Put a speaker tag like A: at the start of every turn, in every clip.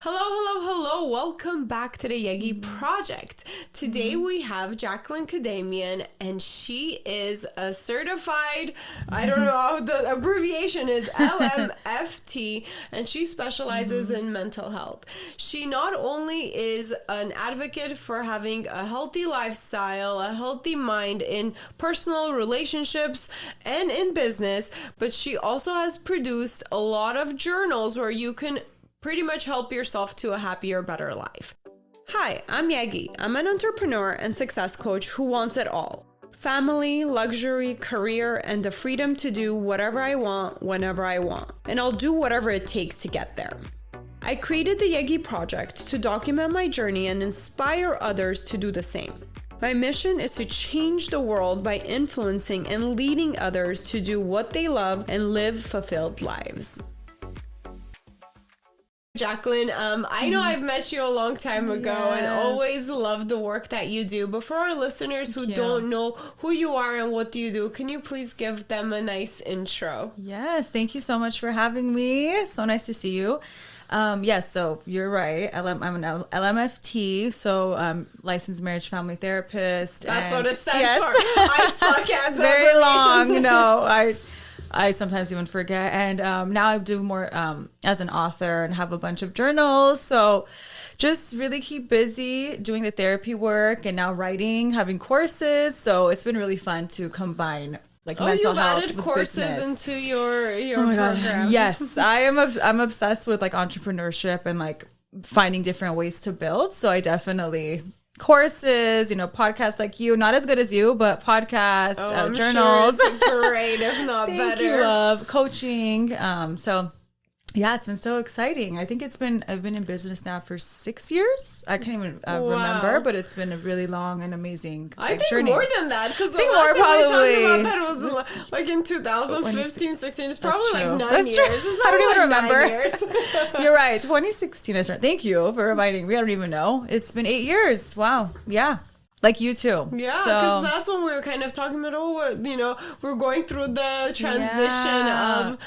A: Hello, hello, hello. Welcome back to the Yegi project. Today we have Jacqueline Kademian, and she is a certified, I don't know how the abbreviation is, LMFT, and she specializes in mental health. She not only is an advocate for having a healthy lifestyle, a healthy mind in personal relationships and in business, but she also has produced a lot of journals where you can pretty much help yourself to a happier, better life. Hi, I'm Yegi. I'm an entrepreneur and success coach who wants it all. Family, luxury, career, and the freedom to do whatever I want, whenever I want. And I'll do whatever it takes to get there. I created the Yegi project to document my journey and inspire others to do the same. My mission is to change the world by influencing and leading others to do what they love and live fulfilled lives. Jacqueline, I know I've met you a long time ago and always love the work that you do. But for our listeners who don't know who you are and what do you do, can you please give them a nice intro?
B: Yes, thank you so much for having me. So nice to see you. Yes, so you're right. I'm an LMFT, so licensed marriage family therapist.
A: That's what it stands for. I suck at the
B: very long. No, I sometimes even forget. And now I do more as an author and have a bunch of journals. So just really keep busy doing the therapy work and now writing, having courses. So it's been really fun to combine mental health
A: added
B: with
A: courses
B: business.
A: into your
B: God.
A: program.
B: Yes, I'm obsessed with entrepreneurship and finding different ways to build. So I definitely courses, podcasts like you, not as good as you, but podcasts, journals.
A: Sure it's great, if not
B: Thank
A: better.
B: you, love, coaching. So yeah, it's been so exciting. I think I've been in business now for 6 years. I can't even remember, but it's been a really long and amazing journey.
A: More than that, because the
B: think
A: last
B: more,
A: time
B: probably.
A: we talked about that was like in 2015, 16. It's probably like 9 years.
B: I don't even remember.
A: 9 years.
B: You're right. 2016 I started. Thank you for reminding me. I don't even know. It's been 8 years. Wow. Yeah. Like you too.
A: Yeah, because that's when we were kind of talking about, we're going through the transition of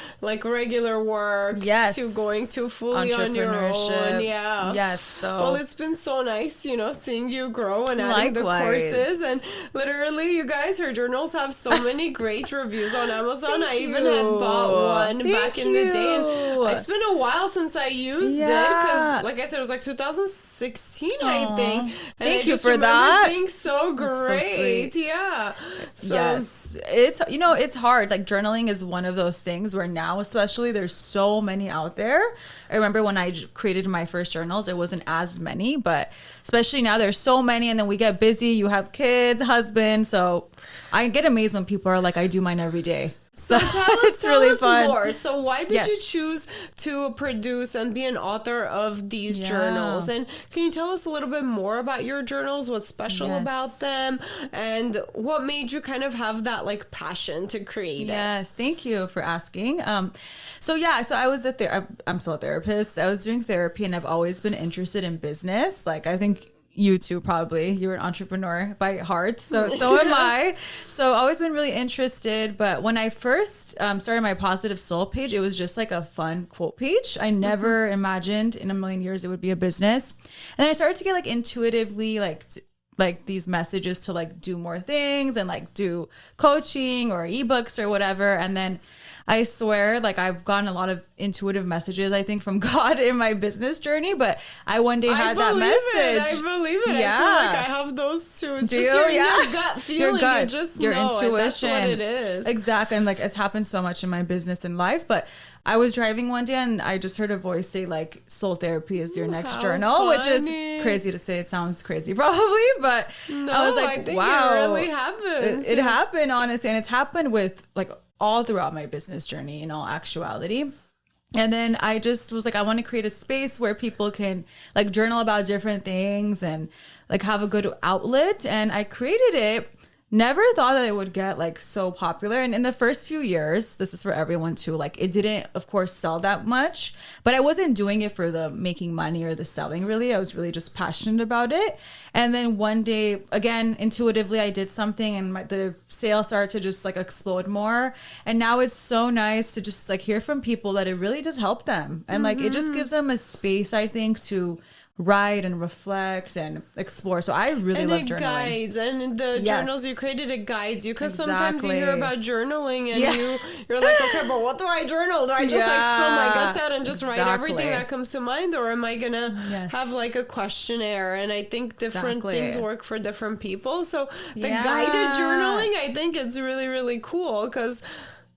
A: regular work to going to fully on your own. Yeah.
B: Yes. So
A: well, it's been so nice, seeing you grow and adding the courses. And literally, you guys, her journals have so many great reviews on Amazon. I even had bought one back in the day. And it's been a while since I used it because, like I said, it was like 2016, I think. And
B: thank you for that.
A: So great.
B: So yes, it's hard. Journaling is one of those things where now especially there's so many out there. I remember when I created my first journals, it wasn't as many, but especially now there's so many, and then we get busy, you have kids, husband, so I get amazed when people are like, I do mine every day. So
A: tell us fun. More. So why did you choose to produce and be an author of these journals? And can you tell us a little bit more about your journals? What's special about them? And what made you kind of have that passion to create it?
B: Yes, thank you for asking. So I was I'm still a therapist. I was doing therapy, and I've always been interested in business. I think you too, probably. You're an entrepreneur by heart. So am I. So always been really interested. But when I first started my Positive Soul page, it was just a fun quote page. I never imagined in a million years it would be a business. And then I started to get intuitively these messages to do more things and do coaching or ebooks or whatever. And then I swear, I've gotten a lot of intuitive messages, I think, from God in my business journey, but I one day had that message.
A: I believe it.
B: Yeah.
A: I feel like I have those too. It's
B: your
A: gut feeling. Your
B: intuition.
A: That's what it is.
B: Exactly. And it's happened so much in my business and life, but I was driving one day and I just heard a voice say soul therapy is your next journal,
A: funny.
B: Which is crazy to say. It sounds crazy probably, but I was
A: I think
B: wow.
A: It really happened.
B: It happened, honestly. And it's happened with all throughout my business journey in all actuality. And then I just was I want to create a space where people can journal about different things and have a good outlet. And I created it never thought that it would get like so popular. And in the first few years, this is for everyone too, like it didn't of course sell that much, but I wasn't doing it for the making money or the selling really. I was really just passionate about it. And then one day, again, intuitively, I did something and the sales started to just like explode more. And now it's so nice to just like hear from people that it really does help them. And like, it just gives them a space, I think, to write and reflect and explore. So I really love journaling. And it
A: guides, and the journals you created, it guides you, because sometimes you hear about journaling and you're like, okay, but what do I journal? Do I just like spill my guts out and just write everything that comes to mind, or am I gonna have like a questionnaire? And I think different things work for different people. So the guided journaling, I think it's really, really cool, because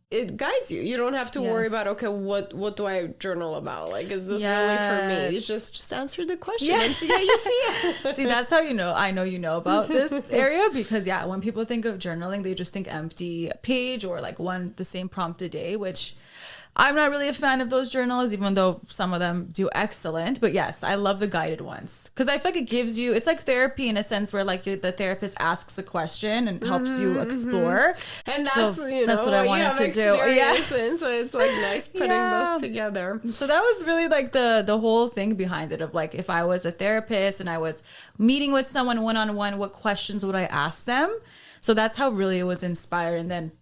A: it guides you. You don't have to worry about, okay, what do I journal about? Like, is this really for me? It's just answer the question and see how you feel.
B: See, that's how I know you know about this area, because when people think of journaling, they just think empty page or like the same prompt a day, which I'm not really a fan of those journals, even though some of them do excellent. But yes, I love the guided ones, because I feel like it gives you, it's like therapy in a sense where like the therapist asks a question and helps you explore.
A: And that's what I wanted to do. Yes. And so it's like nice putting those together.
B: So that was really like the whole thing behind it, of like, if I was a therapist and I was meeting with someone one-on-one, what questions would I ask them? So that's how really it was inspired. And then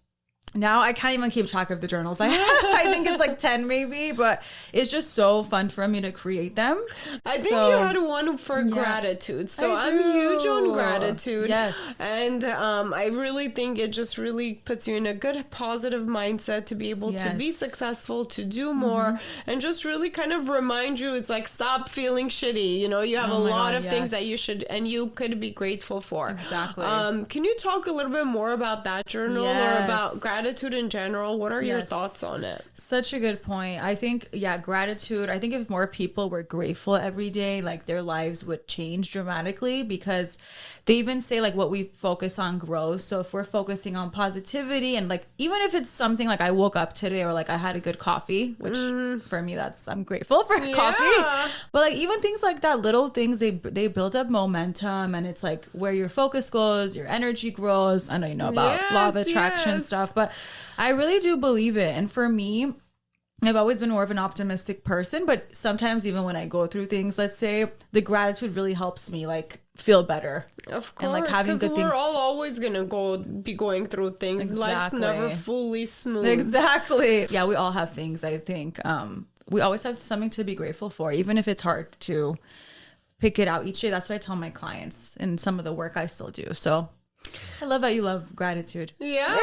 B: now I can't even keep track of the journals I have. I think it's like 10 maybe, but it's just so fun for me to create them.
A: I think you had one for gratitude. So I'm huge on gratitude.
B: Yes.
A: And I really think it just really puts you in a good positive mindset to be able to be successful, to do more, and just really kind of remind you, it's like, stop feeling shitty. You know, you have a lot of things that you should and you could be grateful for.
B: Exactly.
A: Can you talk a little bit more about that journal or about gratitude in general? What are your thoughts on it?
B: Such a good point. I think, gratitude. I think if more people were grateful every day, like their lives would change dramatically, because they even say like what we focus on grows. So if we're focusing on positivity, and like, even if it's something like I woke up today, or like I had a good coffee, which for me, I'm grateful for coffee. But like even things like that, little things, they build up momentum, and it's like where your focus goes, your energy grows. I know you know about law of attraction stuff, but I really do believe it. And for me, I've always been more of an optimistic person, but sometimes even when I go through things, let's say, the gratitude really helps me like feel better.
A: Of course,
B: and like having good things.
A: We're all always gonna be going through things.
B: Exactly.
A: Life's never fully smooth.
B: Exactly. Yeah, we all have things. I think we always have something to be grateful for, even if it's hard to pick it out each day. That's what I tell my clients in some of the work I still do. So I love that you love gratitude.
A: Yeah.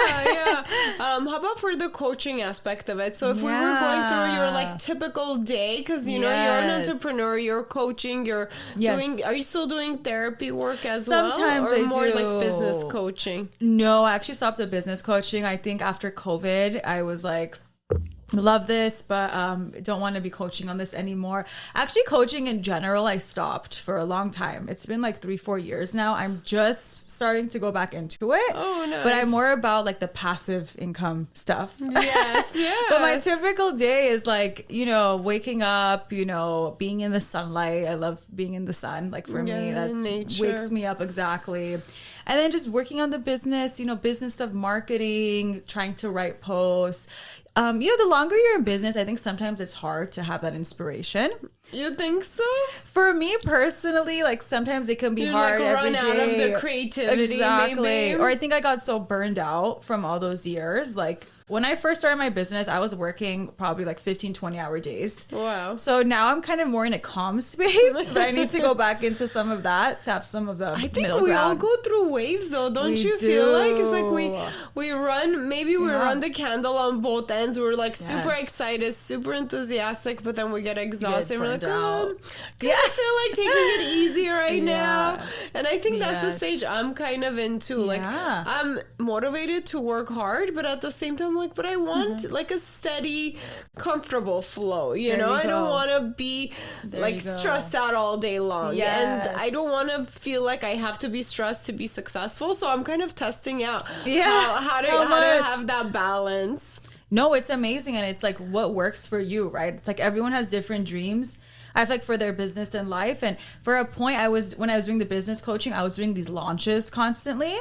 A: How about for the coaching aspect of it? So if we were going through your like typical day, because you know you're an entrepreneur, you're coaching, you're doing. Are you still doing therapy work as
B: Sometimes
A: well, or
B: I
A: more
B: do.
A: like business coaching?
B: No, I actually stopped the business coaching. I think after COVID, I was like, love this, but don't want to be coaching on this anymore. Actually, coaching in general, I stopped for a long time. It's been like 3-4 years now. I'm just starting to go back into it.
A: Oh, nice.
B: But I'm more about like the passive income stuff.
A: Yes.
B: But my typical day is like, waking up, being in the sunlight. I love being in the sun. Like for me, that wakes me up. Exactly. And then just working on the business, business stuff, marketing, trying to write posts. The longer you're in business, I think sometimes it's hard to have that inspiration.
A: You think so?
B: For me personally, like sometimes it can be hard
A: like
B: every
A: run out
B: day.
A: Of the creativity,
B: exactly.
A: Maybe.
B: Or I think I got so burned out from all those years. Like when I first started my business, I was working probably like 15-20 hour days.
A: Wow.
B: So now I'm kind of more in a calm space, but I need to go back into some of that to have some of the
A: I think we all go through waves though, don't you feel like? It's like we run, maybe we run the candle on both ends. We're like super excited, super enthusiastic, but then we get exhausted and we're like, I feel like taking it easy right now. And I think that's the stage I'm kind of into. Like I'm motivated to work hard, but at the same time, like, but I want like a steady, comfortable flow, you know? I don't want to be stressed out all day long. And I don't want to feel like I have to be stressed to be successful. So I'm kind of testing out how to have that balance.
B: No, it's amazing. And it's like what works for you, right? It's like everyone has different dreams. I feel like for their business and life. And for a point, when I was doing the business coaching, I was doing these launches constantly.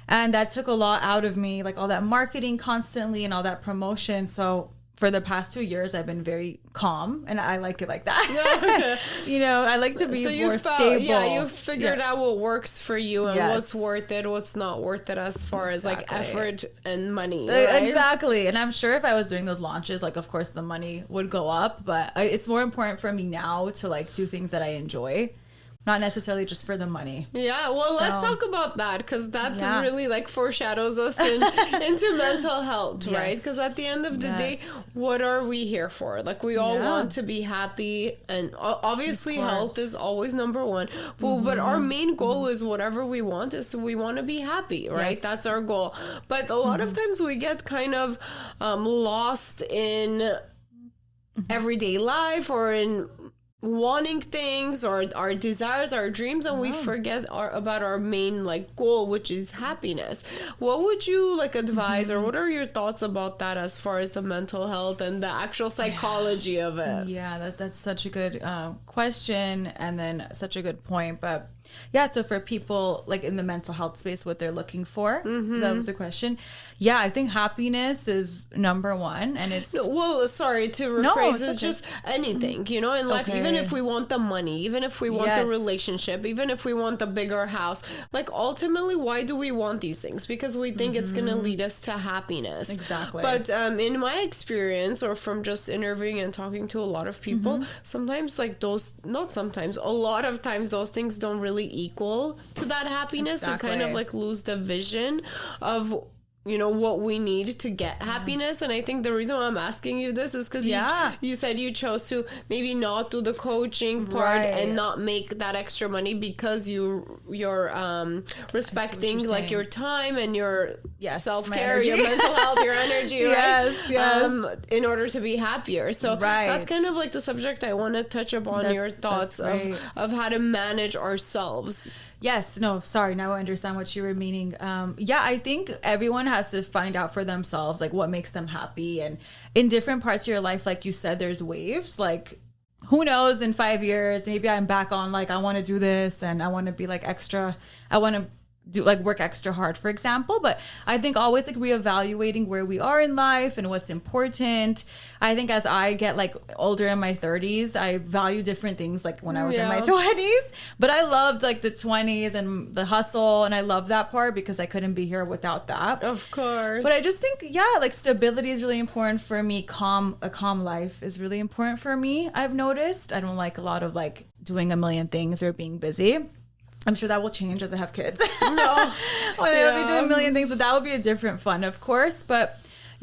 B: And that took a lot out of me, like all that marketing constantly and all that promotion. So for the past 2 years, I've been very calm, and I like it like that. You know, I like to be more stable.
A: Yeah, you figured out what works for you and what's worth it, what's not worth it as far as like effort and money. Right?
B: Exactly. And I'm sure if I was doing those launches, like of course the money would go up, but it's more important for me now to like do things that I enjoy. Not necessarily just for the money.
A: Yeah, well, let's talk about that, because that really like foreshadows us into mental health, right? Because at the end of the day, what are we here for? Like, we all want to be happy, and obviously health is always number one. But our main goal is whatever we want is we want to be happy, right? Yes. That's our goal. But a lot of times we get kind of lost in everyday life or in wanting things or our desires, our dreams, and we forget about our main like goal, which is happiness. What would you like advise, or what are your thoughts about that as far as the mental health and the actual psychology of it? Yeah,
B: that's such a good question, and then such a good point. But yeah, so for people like in the mental health space, what they're looking for, that was the question. Yeah, I think happiness is number one, and it's
A: sorry to rephrase it, just anything, you know, in life, even if we want the money, even if we want the relationship, even if we want the bigger house, like ultimately, why do we want these things? Because we think it's going to lead us to happiness.
B: Exactly.
A: But in my experience, or from just interviewing and talking to a lot of people, sometimes like a lot of times those things don't really equal to that happiness. Exactly. We kind of like lose the vision of, you know, what we need to get happiness. And I think the reason why I'm asking you this is because you said you chose to maybe not do the coaching part and not make that extra money because you're respecting like your time and your self-care, your mental health, your energy, right? In order to be happier. So that's kind of like the subject I want to touch upon, your thoughts of how to manage ourselves.
B: Yes. No, sorry. Now I understand what you were meaning. I think everyone has to find out for themselves, like what makes them happy. And in different parts of your life, like you said, there's waves. Like, who knows, in 5 years, maybe I'm back on, like, I want to do this and I want to be like I want to do like work extra hard, for example. But I think always like reevaluating where we are in life and what's important. I think as I get like older in my 30s, I value different things like when I was in my 20s. But I loved like the 20s and the hustle, and I love that part because I couldn't be here without that.
A: Of course.
B: But I just think like stability is really important for me. A calm life is really important for me. I've noticed I don't like a lot of like doing a million things or being busy. I'm sure that will change as I have kids.
A: No.
B: I'll be doing a million things, but that would be a different fun, of course. But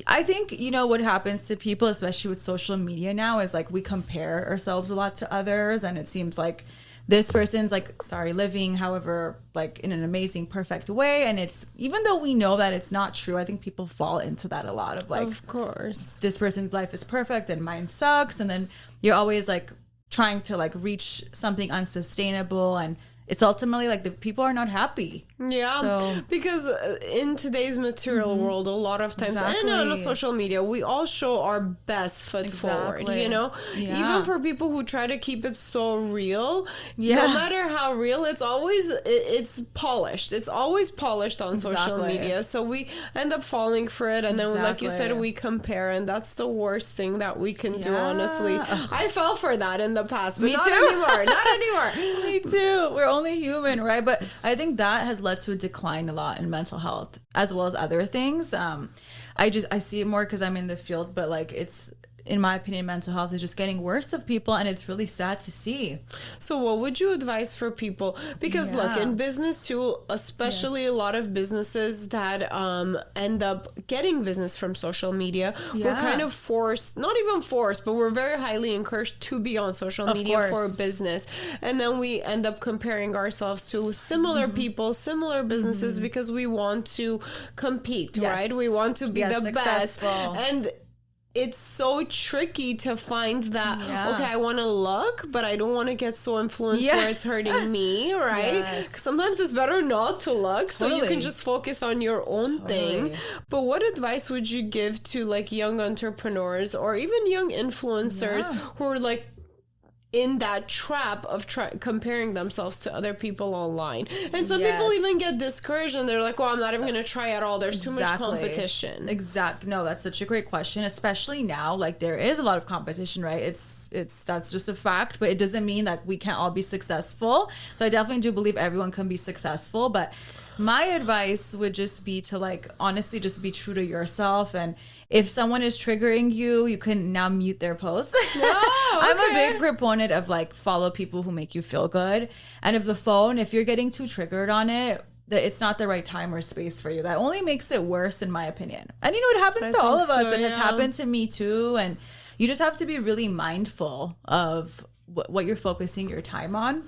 B: I think, you know, what happens to people, especially with social media now, is like we compare ourselves a lot to others. And it seems like this person's like, living, however, like in an amazing, perfect way. And it's, even though we know that it's not true, I think people fall into that a lot of like,
A: of course,
B: this person's life is perfect and mine sucks. And then you're always like trying to like reach something unsustainable, and it's ultimately like the people are not happy.
A: Yeah, because in today's material world, a lot of times, and on social media, we all show our best foot forward, you know? Yeah. Even for people who try to keep it so real, no matter how real, it's polished. It's always polished on social media. So we end up falling for it. And then, like you said, we compare. And that's the worst thing that we can do, honestly. I fell for that in the past, but not anymore. Not anymore.
B: Me too. We're only human, right? But I think that has led to a decline a lot in mental health as well as other things. I see it more because I'm in the field, but like it's, in my opinion, mental health is just getting worse of people, and it's really sad to see.
A: So what would you advise for people? Because look, in business too, especially a lot of businesses that end up getting business from social media, we're kind of forced, not even forced, but we're very highly encouraged to be on social media for business. And then we end up comparing ourselves to similar people, similar businesses, because we want to compete, right? We want to be the successful. Best. And it's so tricky to find that, okay, I want to look, but I don't want to get so influenced where it's hurting me, right? Yes. Sometimes it's better not to look, so you can just focus on your own thing. But what advice would you give to like young entrepreneurs or even young influencers who are like in that trap of comparing themselves to other people online. And some
B: Yes.
A: people even get discouraged and they're like, oh, I'm not even going to try at all. There's too much
B: Exactly.
A: competition.
B: Exactly. No, that's such a great question, especially now. Like, there is a lot of competition, right? That's just a fact, but it doesn't mean that we can't all be successful. So I definitely do believe everyone can be successful, but my advice would just be to, like, honestly just be true to yourself. And if someone is triggering you, you can now mute their posts.
A: Oh,
B: I'm a
A: okay.
B: big proponent of, like, follow people who make you feel good. And if you're getting too triggered on it, that it's not the right time or space for you. That only makes it worse, in my opinion. And it happens to all of us, and it's happened to me too. And you just have to be really mindful of what you're focusing your time on.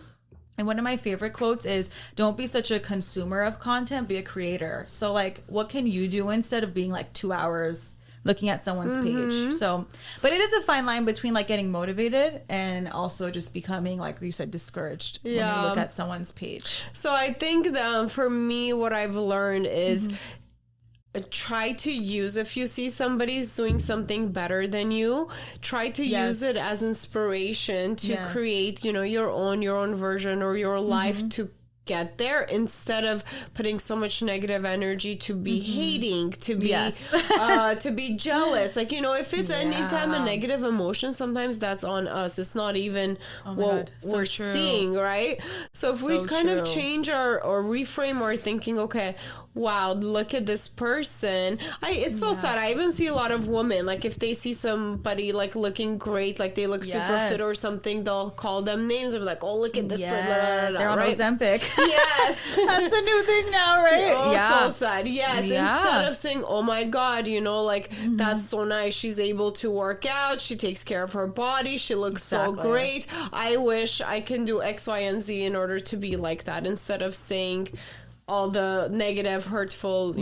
B: And one of my favorite quotes is, don't be such a consumer of content, be a creator. So, like, what can you do instead of being like 2 hours looking at someone's page? So, but it is a fine line between, like, getting motivated and also just becoming, like you said, discouraged when you look at someone's page.
A: So I think that for me, what I've learned is try to use, if you see somebody's doing something better than you, try to use it as inspiration to create, your own version or your life to get there, instead of putting so much negative energy to be hating, to be to be jealous. Like, if it's anytime a negative emotion, sometimes that's on us. It's not even what we're seeing, right? So if we kind of change or reframe our thinking, okay, wow, look at this person. It's so sad. I even see a lot of women, like, if they see somebody, like, looking great, like they look super fit or something, they'll call them names and be like, oh, look at this person.
B: They're on Ozempic.
A: Yes.
B: That's the new thing now, right?
A: So sad. Yes. Instead of saying, oh my God, like, that's so nice. She's able to work out. She takes care of her body. She looks so great. I wish I can do X, Y, and Z in order to be like that, instead of saying all the negative, hurtful,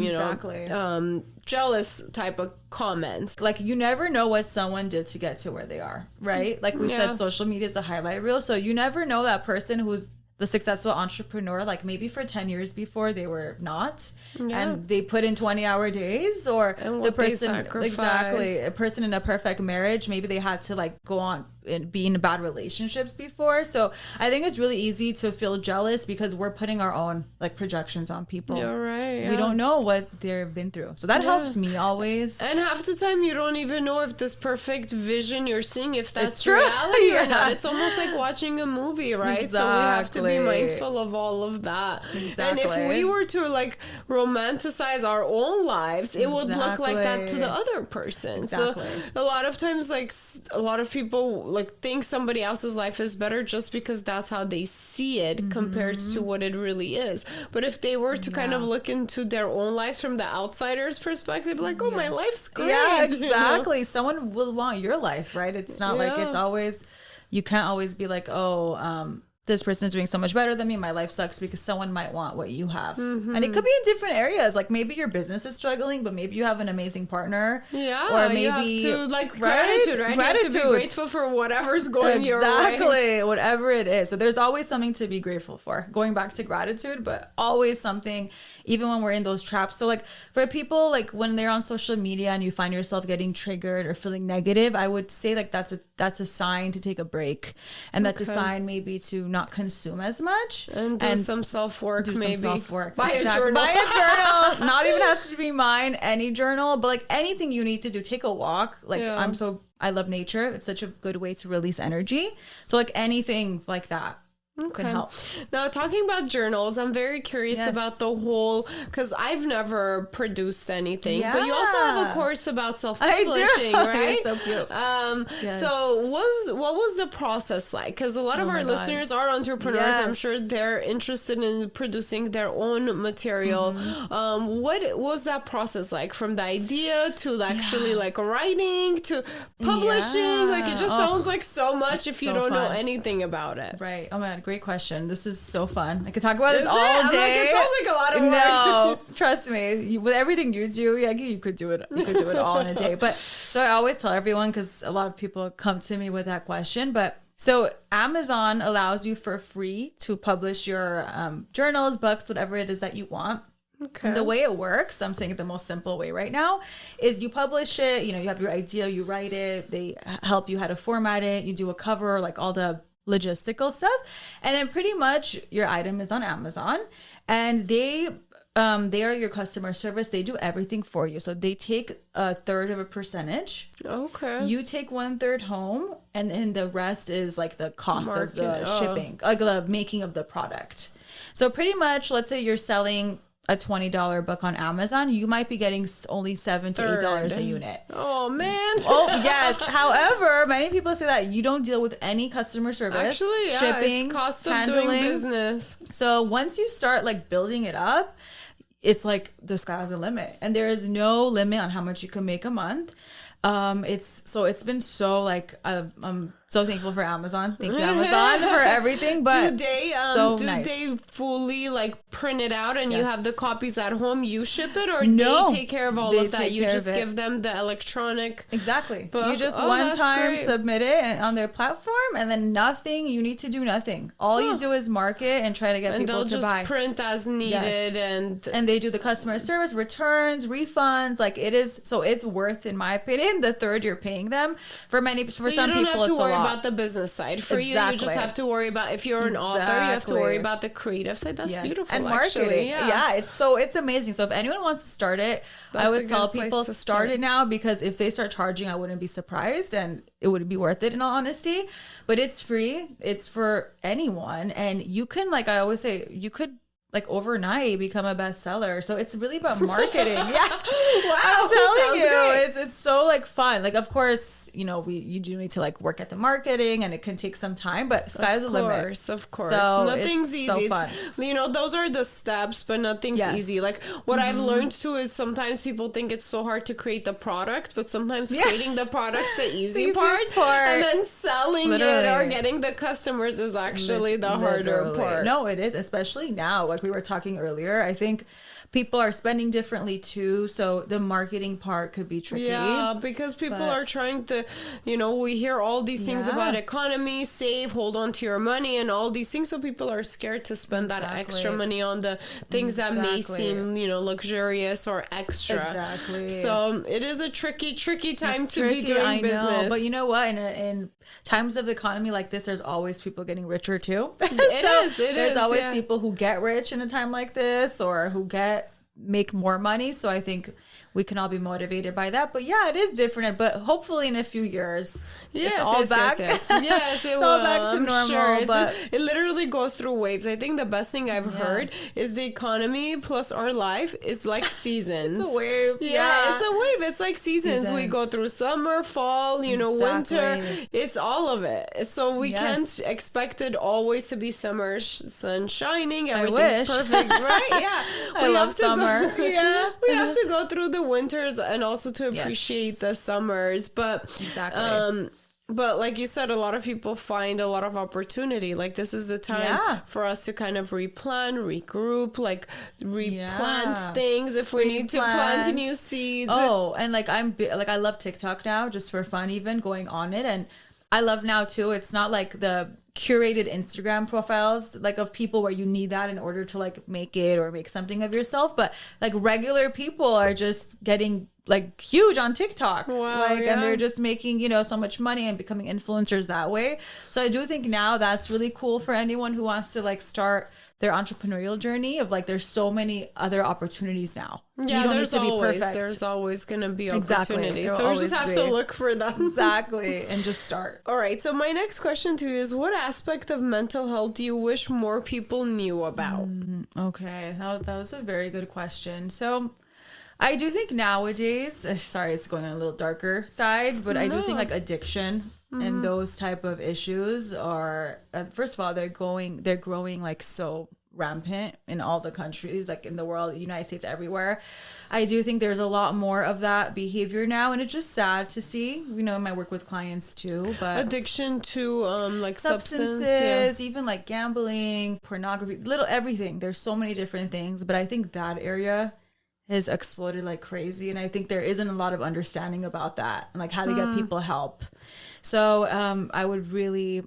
A: jealous type of comments.
B: Like, you never know what someone did to get to where they are, right? Like we said, social media is a highlight reel. So you never know that person who's the successful entrepreneur, like maybe for 10 years before they were not, and they put in 20-hour days, or the person, a person in a perfect marriage, maybe they had to, like, go on and be in bad relationships before. So I think it's really easy to feel jealous because we're putting our own, like, projections on people.
A: You're right.
B: We don't know what they've been through. So that helps me always.
A: And half the time you don't even know if this perfect vision you're seeing, if that's reality or not. It's almost like watching a movie, right?
B: Exactly.
A: So we have to be mindful of all of that.
B: Exactly.
A: And if we were to, like, romanticize our own lives, it would look like that to the other person.
B: Exactly.
A: So a lot of times, like, a lot of people, like, think somebody else's life is better just because that's how they see it compared to what it really is. But if they were to kind of look into their own lives from the outsider's perspective, like, oh, my life's great.
B: Yeah, exactly. Someone will want your life, right? It's not like it's always, you can't always be like, oh, this person is doing so much better than me, my life sucks, because someone might want what you have. And it could be in different areas. Like, maybe your business is struggling, but maybe you have an amazing partner.
A: Or maybe you have to, like, gratitude, right? You have to be grateful for whatever's going your way.
B: Exactly, whatever it is. So there's always something to be grateful for. Going back to gratitude, but always something, even when we're in those traps. So, like, for people, like, when they're on social media and you find yourself getting triggered or feeling negative, I would say, like, that's a sign to take a break. And that's a sign maybe to not consume as much
A: and do some self-work. Maybe
B: some self-work.
A: Buy a journal.
B: Not even have to be mine, any journal, but, like, anything you need to do. Take a walk. Like, I love nature. It's such a good way to release energy. So, like, anything like that can help.
A: Now, talking about journals, I'm very curious about the whole, because I've never produced anything, but you also have a course about self-publishing, right?
B: You're so cute.
A: So what was the process like? Because a lot of our listeners are entrepreneurs. I'm sure they're interested in producing their own material. What was that process like, from the idea to actually like writing to publishing? Like, it just sounds like so much if you don't know anything about it.
B: Right. Oh my God. Great question. This is so fun. I could talk about this all day.
A: It sounds like a lot of work.
B: No, trust me. With everything you do, Yegi, you could do it. You could do it all in a day. But so I always tell everyone, because a lot of people come to me with that question. But so Amazon allows you for free to publish your journals, books, whatever it is that you want. Okay. And the way it works, I'm saying it the most simple way right now, is you publish it, you have your idea, you write it, they help you how to format it, you do a cover, like all the logistical stuff. And then pretty much your item is on Amazon, and they are your customer service. They do everything for you. So they take 1/3 of a percentage.
A: Okay.
B: You take 1/3 home, and then the rest is like the cost of the shipping, like the making of the product. So pretty much, let's say you're selling a $20 book on Amazon, you might be getting only $7 to $8 a unit.
A: Oh man.
B: Oh yes. However, many people say that you don't deal with any customer service,
A: Actually, yeah,
B: shipping,
A: it's cost of
B: handling
A: doing business.
B: So once you start like building it up, it's like the sky's the limit, and there is no limit on how much you can make a month. It's been so like I'm so thankful for Amazon. Thank you, Amazon, for everything. But
A: do they fully like print it out and you have the copies at home? You ship it, or they take care of all of that? You just give them the electronic book?
B: You just one time submit it on their platform, and then you need to do nothing. All you do is market and try to get people to buy. And they'll
A: just print as needed,
B: and they do the customer service, returns, refunds. Like it's worth, in my opinion, the 1/3 you're paying them. For some people,
A: you don't have to worry about the business side. For you just have to worry about, if you're an author, you have to worry about the creative side. That's beautiful.
B: And marketing. It's amazing. So if anyone wants to start it, I would tell people to start it now, because if they start charging, I wouldn't be surprised, and it would be worth it in all honesty. But it's free. It's for anyone. And you can, like I always say, you could like overnight become a bestseller. So it's really about marketing. Wow. I'm telling you, it's so like fun. Like, of course, you do need to like work at the marketing, and it can take some time, but sky's the limit.
A: Of course.
B: So
A: nothing's easy.
B: So fun.
A: Those are the steps, but nothing's easy. Like what I've learned too is sometimes people think it's so hard to create the product, but sometimes creating the product's the easy part. And then selling it or getting the customers is actually the harder part.
B: No, it is, especially now. Like we were talking earlier, I think people are spending differently too, so the marketing part could be tricky.
A: Yeah, because people are trying to, we hear all these things about economy, save, hold on to your money, and all these things. So people are scared to spend that extra money on the things that may seem, luxurious or extra. Exactly. So it is a tricky time to be doing business.
B: But you know what? In times of the economy like this, there's always people getting richer too. There's always people who get rich in a time like this, or who make more money. So I think we can all be motivated by that. But yeah, it is different. But hopefully in a few years, it's all back.
A: Yes, it will.
B: All back to normal.
A: Sure.
B: But
A: it literally goes through waves. I think the best thing I've heard is the economy plus our life is like seasons.
B: It's a wave.
A: Yeah, it's a wave. It's like seasons. We go through summer, fall, winter. It's all of it. So we can't expect it always to be summer, sun shining. Everything's perfect, right? Yeah.
B: I love summer.
A: We have to go through the winters and also to appreciate the summers. But but like you said, a lot of people find a lot of opportunity. Like this is the time for us to kind of replan, regroup, like replant things if we need to plant new seeds.
B: Oh, and like I love TikTok now, just for fun, even going on it. And I love now too, it's not like the curated Instagram profiles like of people where you need that in order to like make it or make something of yourself, but like regular people are just getting like huge on TikTok.
A: Wow,
B: and they're just making so much money and becoming influencers that way. So I do think now that's really cool for anyone who wants to like start their entrepreneurial journey of like there's so many other opportunities now.
A: Yeah, you don't need to be perfect. There's always going to be opportunities. So we just have to look for them.
B: Exactly. And just start.
A: All right. So my next question to you is, what aspect of mental health do you wish more people knew about?
B: Okay. That was a very good question. So I do think nowadays, sorry, it's going on a little darker side, but I do think like addiction and those type of issues are, first of all, they're growing like so rampant in all the countries, like in the world, United States, everywhere. I do think there's a lot more of that behavior now, and it's just sad to see, in my work with clients too. But
A: addiction to like
B: substances, even like gambling, pornography, everything. There's so many different things, but I think that area has exploded like crazy, and I think there isn't a lot of understanding about that and like how to get people help. So I would really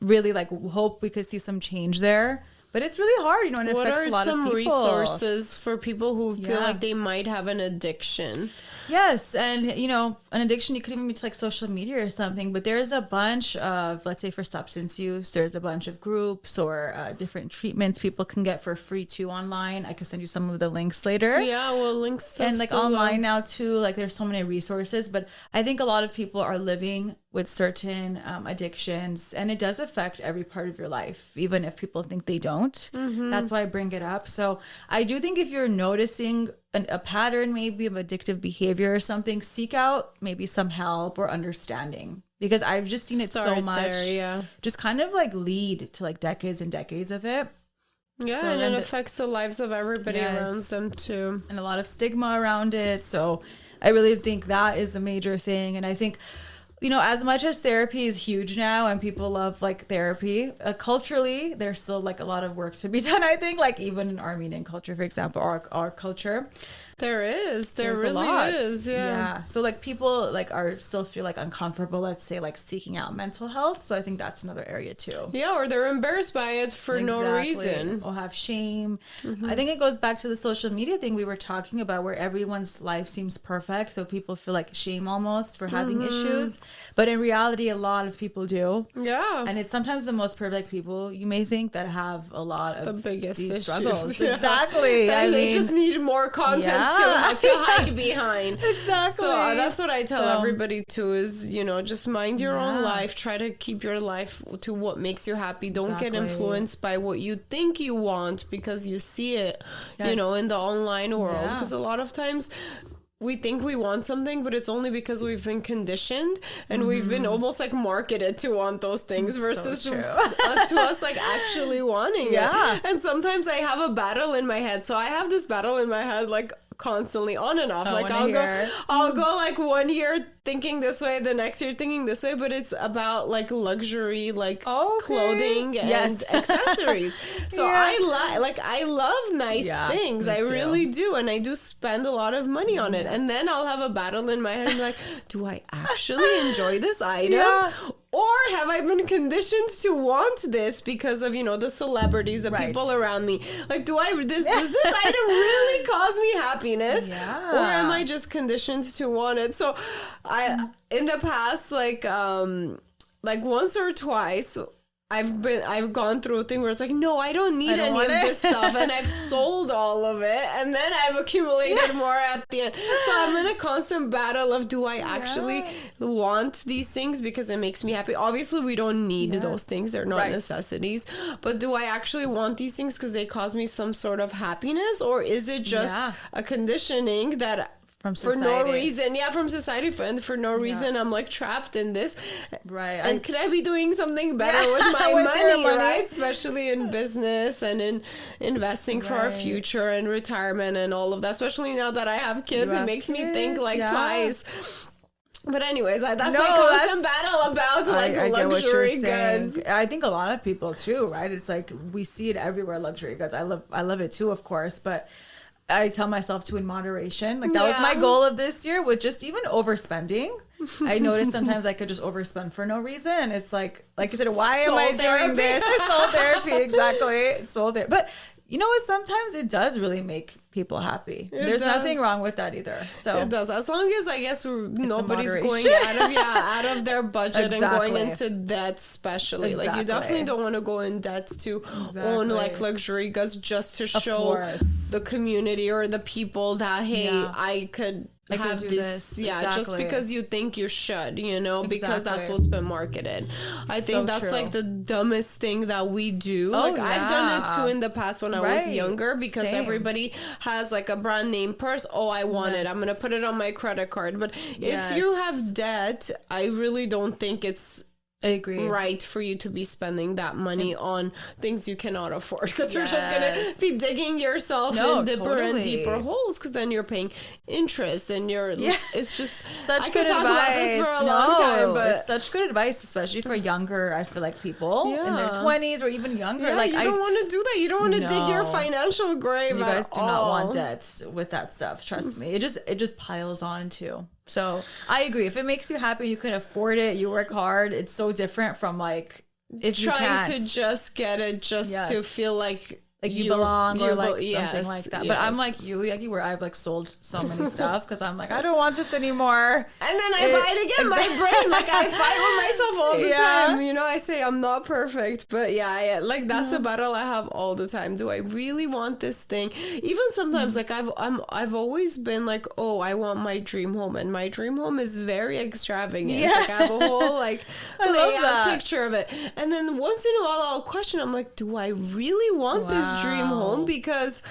B: like hope we could see some change there, but it's really hard, and it affects a lot of people.
A: What are some resources for people who feel like they might have an addiction?
B: Yes, and an addiction, you could even be to like social media or something, but there's a bunch of, let's say for substance use, there's a bunch of groups or different treatments people can get for free too online. I can send you some of the links later.
A: Yeah, well, links stuff
B: and like online now too, like there's so many resources, but I think a lot of people are living with certain addictions, and it does affect every part of your life, even if people think they don't. That's why I bring it up. So I do think if you're noticing a pattern maybe of addictive behavior or something, seek out maybe some help or understanding, because I've just seen it so much just kind of like lead to like decades and decades of it.
A: Yeah, so, and it affects the lives of everybody around them too.
B: And a lot of stigma around it. So I really think that is a major thing. And I think, as much as therapy is huge now and people love like therapy, culturally, there's still like a lot of work to be done, I think, like even in Armenian culture, for example, our culture.
A: There really is. Yeah.
B: So like people like are still feel like uncomfortable, let's say, like seeking out mental health. So I think that's another area too.
A: Yeah, or they're embarrassed by it for no reason.
B: Or have shame. I think it goes back to the social media thing we were talking about, where everyone's life seems perfect. So people feel like shame almost for having issues. But in reality, a lot of people do.
A: Yeah.
B: And it's sometimes the most perfect people you may think that have a lot of
A: the biggest
B: these
A: issues.
B: struggles. Yeah. Exactly.
A: And they just need more content to hide behind.
B: Exactly.
A: So that's what I tell everybody too, is, just mind your own life. Try to keep your life to what makes you happy. Don't get influenced by what you think you want because you see it, in the online world. Because a lot of times we think we want something, but it's only because we've been conditioned and we've been almost like marketed to want those things versus to us like actually wanting it. And sometimes I have a battle in my head. So I have this battle in my head like constantly on and off. Like I'll go like 1 year thinking this way, the next year thinking this way, but it's about like luxury, like clothing and accessories. So I love nice things. I really do. And I do spend a lot of money on it. And then I'll have a battle in my head and be like, do I actually enjoy this item? Or have I been conditioned to want this because of, the celebrities, the people around me? Like, does this item really cause me happiness? Yeah. Or am I just conditioned to want it? So in the past, like once or twice, I've gone through a thing where it's like, no, I don't need any of this stuff, and I've sold all of it, and then I've accumulated more at the end. So I'm in a constant battle of, do I actually want these things because it makes me happy? Obviously, we don't need those things; they're not necessities. But do I actually want these things because they cause me some sort of happiness, or is it just a conditioning that? For no reason. Yeah, from society. And for no reason, I'm like trapped in this. Right. And could I be doing something better with my money, right? Especially in business and in investing for our future and retirement and all of that. Especially now that I have kids, it makes me think like twice. But anyways, that's my constant battle about like luxury goods.
B: I think a lot of people too, right? It's like we see it everywhere, luxury goods. I love it too, of course, but I tell myself to in moderation. Like that was my goal of this year, with just even overspending. I noticed sometimes I could just overspend for no reason. It's like you said, why am I doing this? Soul therapy, exactly. Soul therapy. But you know what? Sometimes it does really make people happy. There's nothing wrong with that either. So
A: it does, as long as I guess nobody's going out of their budget and going into debt, especially. Like you definitely don't want to go in debt to own like luxury goods just to show the community or the people that I could have
B: do
A: this.
B: Yeah,
A: just because you think you should, because that's what's been marketed. I think that's like the dumbest thing that we do. I've done it too in the past when I was younger, because everybody has like a brand name purse. Oh, I want it. I'm going to put it on my credit card. But if you have debt, I really don't think it's right for you to be spending that money on things you cannot afford, because you're just gonna be digging yourself in deeper and deeper holes, because then you're paying interest and it's just
B: such good advice. About this for a long time, but it's such good advice, especially for younger, I feel like, people in their 20s or even younger. Like
A: you don't want to do that. You don't want to dig your financial grave.
B: You guys do not want debt with that stuff. Trust me. It just piles on too. So I agree. If it makes you happy, you can afford it, you work hard, it's so different from like if you
A: trying to just get it to feel like
B: like you belong or like something
A: yes,
B: like that.
A: yes.
B: But I'm like you, Yegi, where I've like sold so many stuff because I'm like, I don't want this anymore.
A: And then I fight again. My brain, like I fight with myself all the time. You know, I say I'm not perfect, but like that's a battle I have all the time. Do I really want this thing? Even sometimes, like I've always been like, oh, I want my dream home, and my dream home is very extravagant.
B: Yeah.
A: Like I have a whole like
B: I love that
A: picture of it, and then once in a while I'll question. I'm like, do I really want this dream home? Because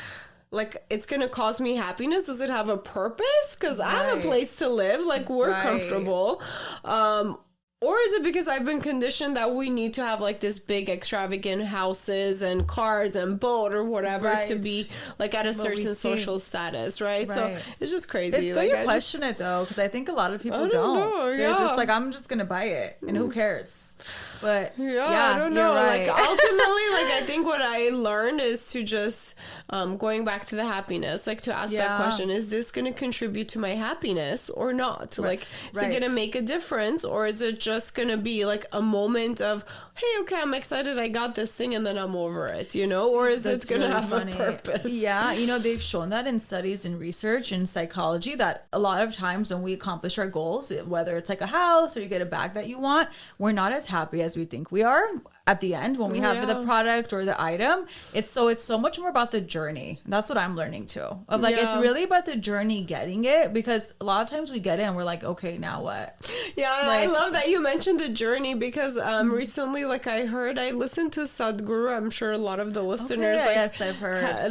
A: like it's gonna cause me happiness. Does it have a purpose? Because I have a place to live. Like we're comfortable. Or is it because I've been conditioned that we need to have like this big extravagant houses and cars and boat or whatever to be like at a certain social status, right? So it's just crazy.
B: It's good
A: like,
B: you question it though, because I think a lot of people don't. They're just like, I'm just gonna buy it, and who cares? But
A: I don't know.
B: Right.
A: Like ultimately, like I think what I learned is to just going back to the happiness, like to ask that question: is this going to contribute to my happiness or not? Like, is it going to make a difference, or is it just going to be like a moment of, hey, okay, I'm excited, I got this thing, and then I'm over it, you know? Or is it going to have a purpose?
B: Yeah, you know, they've shown that in studies and research in psychology that a lot of times when we accomplish our goals, whether it's like a house or you get a bag that you want, we're not as happy as we think we are at the end when we have the product or the item. It's so much more about the journey. That's what I'm learning too. Of like it's really about the journey getting it, because a lot of times we get it and we're like, okay, now what?
A: Yeah, like, I love that you mentioned the journey, because recently, like I listened to Sadhguru. I'm sure a lot of the listeners
B: yes, I've heard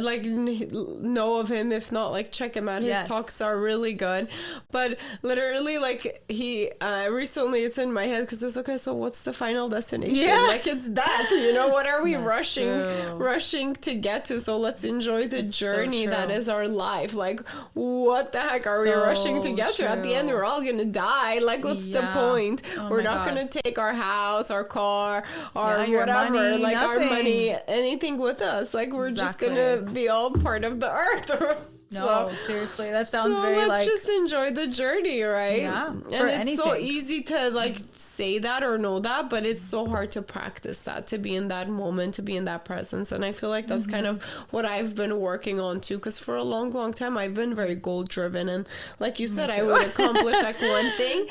A: know of him. If not, like check him out. His talks are really good. But literally, like he recently, it's in my head because it's okay. So what's the final destination? Like it's death, you know. What are we rushing to get to? So let's enjoy the journey that is our life. Like what the heck are we rushing to get to? At the end we're all gonna die. Like what's the point? We're not gonna take our house, our car, our whatever, money, like nothing. Our money, anything with us. Like we're just gonna be all part of the earth.
B: No, seriously, that sounds very like...
A: let's just enjoy the journey, right?
B: Yeah,
A: and it's so easy to like say that or know that, but it's so hard to practice that, to be in that moment, to be in that presence. And I feel like that's kind of what I've been working on too, because for a long time I've been very goal driven, and like you said, I would accomplish like one thing,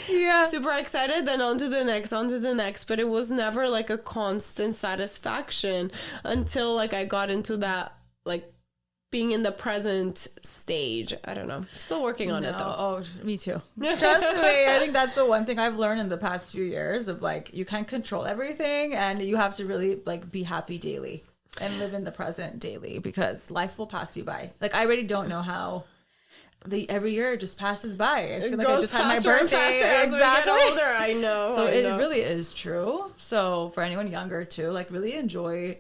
A: super excited, then on to the next, but it was never like a constant satisfaction until like I got into that like being in the present stage. I don't know. Still working on it though.
B: Oh, me too. Trust me. I think that's the one thing I've learned in the past few years of like, you can't control everything, and you have to really like be happy daily and live in the present daily, because life will pass you by. Like I already don't know how every year just passes by. I feel like I just had my birthday.
A: As we get older, I know.
B: So it really is true. So for anyone younger too, like really enjoy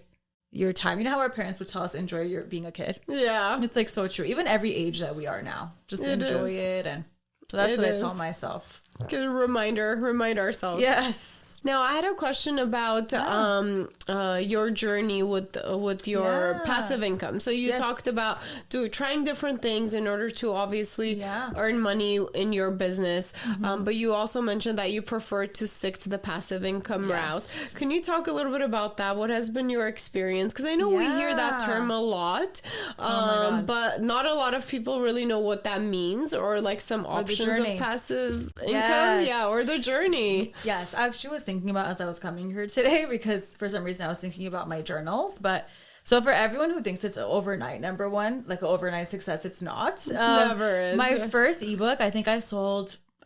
B: your time. You know how our parents would tell us, enjoy your being a kid? Yeah. It's like so true. Even every age that we are now. Just enjoy it. And so that's what I tell myself.
A: Good remind ourselves.
B: Yes.
A: Now, I had a question about your journey with your passive income. So you talked about trying different things in order to obviously earn money in your business. But you also mentioned that you prefer to stick to the passive income route. Can you talk a little bit about that? What has been your experience? Because I know we hear that term a lot, but not a lot of people really know what that means, or like some options of passive income. Yeah, or the journey.
B: Yes, I actually was thinking about as I was coming here today, because for some reason I was thinking about my journals. But so for everyone who thinks it's overnight, number one, like an overnight success, it's not.
A: Never is.
B: My first ebook, I think I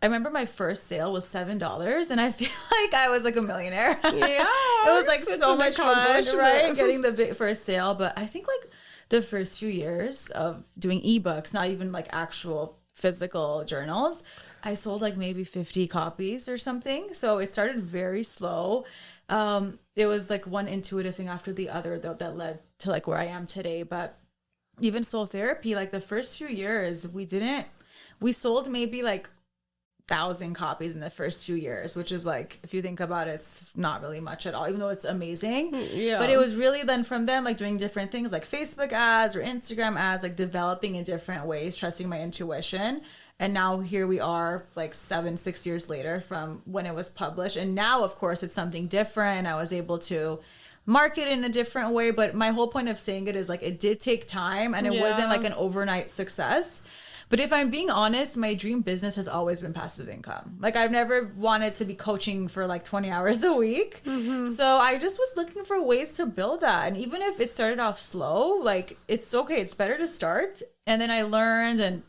B: remember my first sale was $7, and I feel like I was like a millionaire. Yeah. It was like so much fun, right? Getting the first sale. But I think like the first few years of doing ebooks, not even like actual physical journals, I sold like maybe 50 copies or something. So it started very slow. It was like one intuitive thing after the other though that led to like where I am today. But even soul therapy, like the first few years, we sold maybe like 1,000 copies in the first few years, which is like, if you think about it, it's not really much at all, even though it's amazing. Yeah. But it was really then from them, like doing different things like Facebook ads or Instagram ads, like developing in different ways, trusting my intuition. And now here we are like 6 years later from when it was published. And now, of course, it's something different. I was able to market in a different way. But my whole point of saying it is like, it did take time and it wasn't like an overnight success. But if I'm being honest, my dream business has always been passive income. Like, I've never wanted to be coaching for like 20 hours a week. So I just was looking for ways to build that. And even if it started off slow, like, it's okay. It's better to start. And then I learned and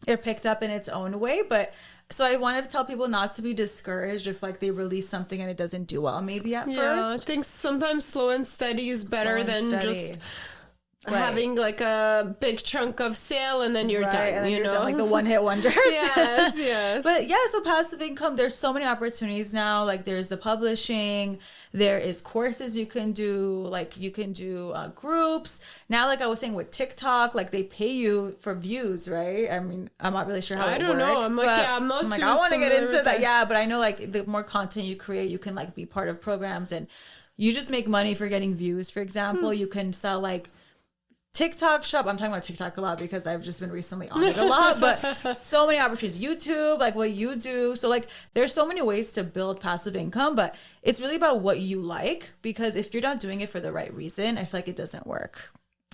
B: it picked up in its own way. But so I wanted to tell people not to be discouraged if like they release something and it doesn't do well maybe at first.
A: I think sometimes slow and steady is better than just having like a big chunk of sale and then you're done,
B: and then
A: you know,
B: done, like the one-hit wonders.
A: yes.
B: But yeah, so passive income, there's so many opportunities now. Like, there's the publishing, there is courses you can do, like you can do groups. Now, like I was saying with TikTok, like they pay you for views, right? I mean, I'm not really sure how it works.
A: Know. I'm like, I'm not
B: I want to get into that. Yeah, but I know like the more content you create, you can like be part of programs and you just make money for getting views. For example, you can sell like TikTok shop. I'm talking about TikTok a lot because I've just been recently on it a lot, but so many opportunities. YouTube, like what you do. So like there's so many ways to build passive income, but it's really about what you like, because if you're not doing it for the right reason, I feel like it doesn't work.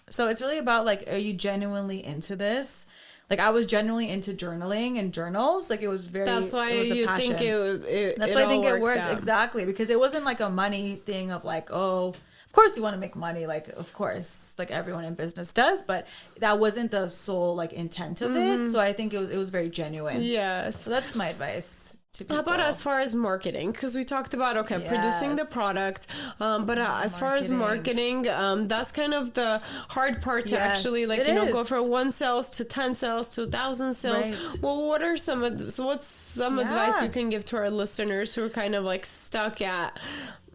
B: So it's really about like, are you genuinely into this? Like, I was genuinely into journaling and journals. Like, it was very,
A: that's why you think
B: that's why I think it worked. Exactly. Because it wasn't like a money thing of like, oh, of course you want to make money. Like, of course, like everyone in business does, but that wasn't the sole like intent of it. So I think it was very genuine.
A: Yes.
B: So that's my advice to people.
A: How about as far as marketing? Because we talked about, producing the product, but as far as marketing, that's kind of the hard part to actually like, go from 1 sales to 10 sales to 1,000 sales. Right. Well, what are what's some advice you can give to our listeners who are kind of like stuck at,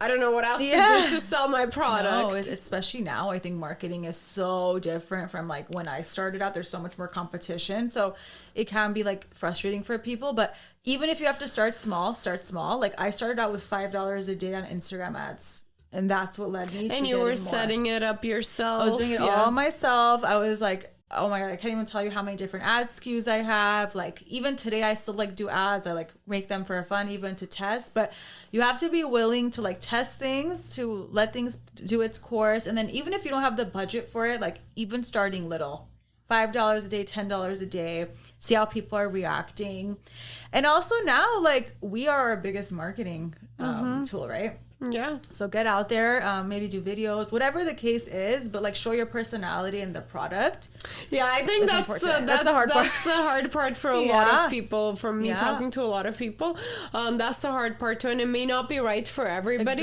A: I don't know what else to do to sell my product.
B: No, especially now, I think marketing is so different from like when I started out. There's so much more competition. So it can be like frustrating for people. But even if you have to start small, start small. Like, I started out with $5 a day on Instagram ads. And that's what led me to
A: And you were setting it up yourself.
B: I was doing it all myself. I was like, oh my God, I can't even tell you how many different ad SKUs I have. Like, even today, I still like do ads. I like make them for fun, even to test. But you have to be willing to like test things, to let things do its course. And then even if you don't have the budget for it, like even starting little, $5 a day, $10 a day, see how people are reacting. And also now, like, we are our biggest marketing tool, right?
A: Yeah.
B: So get out there, maybe do videos, whatever the case is, but like show your personality in the product.
A: Yeah, I think that's the hard part. That's the hard part for a lot of people. From me talking to a lot of people, that's the hard part too, and it may not be right for everybody.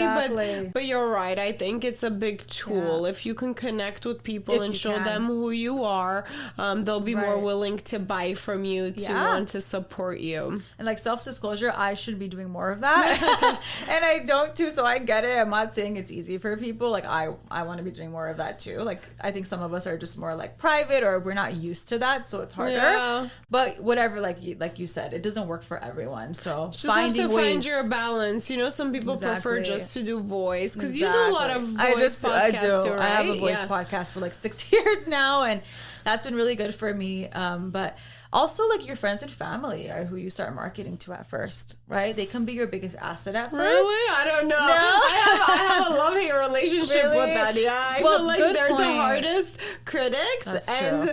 A: But you're right. I think it's a big tool. If you can connect with people and show them who you are, they'll be more willing to buy from you, to want to support you.
B: And like self-disclosure, I should be doing more of that, and I don't too. So I get it. I'm not saying it's easy for people. Like, I want to be doing more of that too. Like, I think some of us are just more like private, or we're not used to that, so it's harder. Yeah. But whatever, like you said, it doesn't work for everyone. So
A: just have to find your balance. You know, some people prefer just to do voice, because you do a lot of voice podcasts too, right?
B: I have a voice podcast for like 6 years now, and that's been really good for me. But also, like, your friends and family are who you start marketing to at first, right? They can be your biggest asset at first.
A: Really? I don't know. No? I have a love-hate relationship with that. Yeah, I feel like they're the hardest critics.
B: That's true.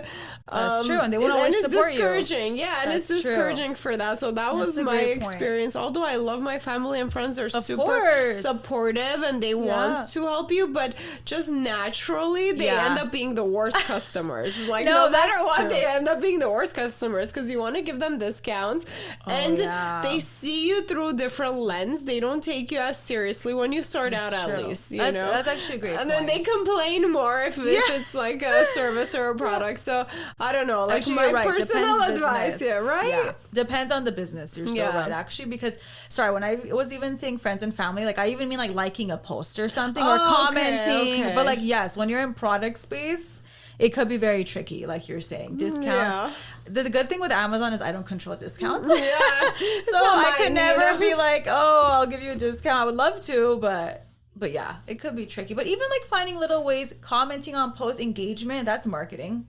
B: That's true, and they won't always support you.
A: And it's discouraging. Yeah, and it's discouraging for that. So that was my experience. Although I love my family and friends, they're super supportive and they want to help you, but just naturally they end up being the worst customers. Like, no matter what, they end up being the worst customers, because you want to give them discounts, and they see you through different lens. They don't take you as seriously when you start out, at least. You know,
B: that's actually a great
A: and then they complain more if it's like a service or a product. So I don't know, like, actually, my personal advice here, right?
B: Yeah. Depends on the business. You're so right, actually, because when I was even saying friends and family, like, I even mean like liking a post or something, or commenting. But like, yes, when you're in product space, it could be very tricky, like you're saying. Discounts. Yeah. The good thing with Amazon is I don't control discounts. So I could never be like, oh, I'll give you a discount. I would love to, but yeah, it could be tricky. But even like finding little ways, commenting on post engagement, that's marketing.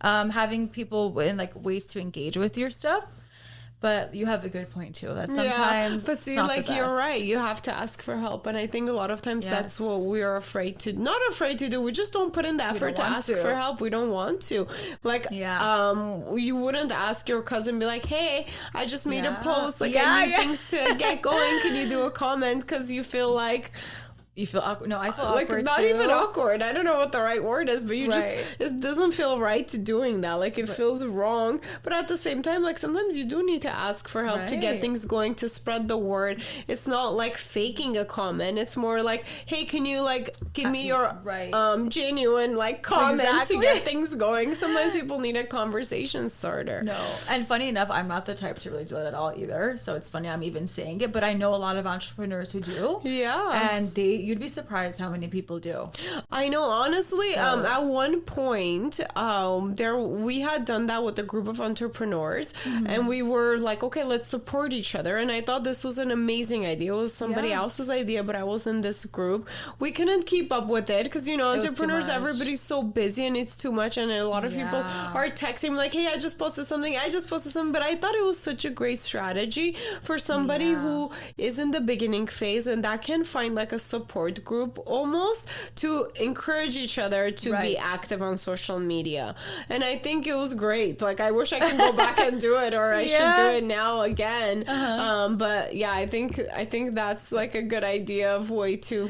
B: Having people in like ways to engage with your stuff. But you have a good point too. That sometimes,
A: but see, like you're right. You have to ask for help, and I think a lot of times that's what we're afraid to. Not afraid to do. We just don't put in the effort to ask for help. We don't want to. Like, you wouldn't ask your cousin, be like, "Hey, I just made a post. Like, I need things to get going. Can you do a comment?" Because you feel like.
B: You feel awkward? No, I feel awkward
A: like not
B: too.
A: even awkward. I don't know what the right word is, but you just it doesn't feel right to doing that. Like it feels wrong. But at the same time, like sometimes you do need to ask for help to get things going, to spread the word. It's not like faking a comment. It's more like, hey, can you like give me your genuine like comment to get things going? Sometimes people need a conversation starter.
B: No, and funny enough, I'm not the type to really do that at all either. So it's funny I'm even saying it, but I know a lot of entrepreneurs who do. Yeah, and you'd be surprised how many people do. I
A: know, honestly. At one point, we had done that with a group of entrepreneurs, and we were like, okay, let's support each other. And I thought this was an amazing idea. It was somebody else's idea, but I was in this group. We couldn't keep up with it because, you know, entrepreneurs, everybody's so busy and it's too much. And a lot of people are texting me like, hey, I just posted something. But I thought it was such a great strategy for somebody who is in the beginning phase, and that can find like a support group almost to encourage each other to be active on social media. And I think it was great. Like I wish I could go back and do it, or I should do it now again. But yeah, I think that's like a good idea of way to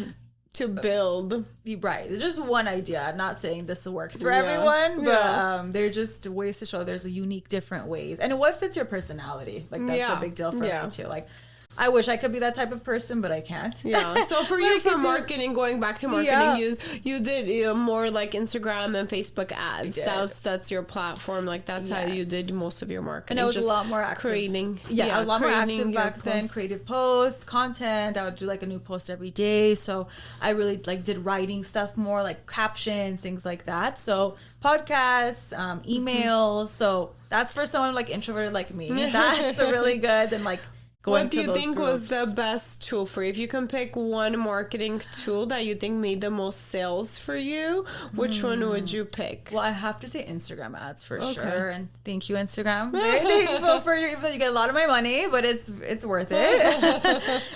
A: build.
B: Right. There's just one idea. I'm not saying this works for everyone, but they're just ways to show there's a unique different ways. And what fits your personality? Like that's a big deal for me too. Like I wish I could be that type of person, but I can't.
A: Yeah. So for you, for marketing, going back to marketing, you did more like Instagram and Facebook ads. That's your platform. Like that's how you did most of your marketing.
B: And I was a lot more active.
A: Creating.
B: I was a lot more active back then. Creative posts, content. I would do like a new post every day. So I really like did writing stuff more, like captions, things like that. So podcasts, emails. So that's for someone like introverted like me. That's really good. And like.
A: What do you think was the best tool for you? If you can pick one marketing tool that you think made the most sales for you, which one would you pick?
B: Well, I have to say Instagram ads for sure. And thank you, Instagram. Very thankful for you, even though you get a lot of my money, but it's worth it.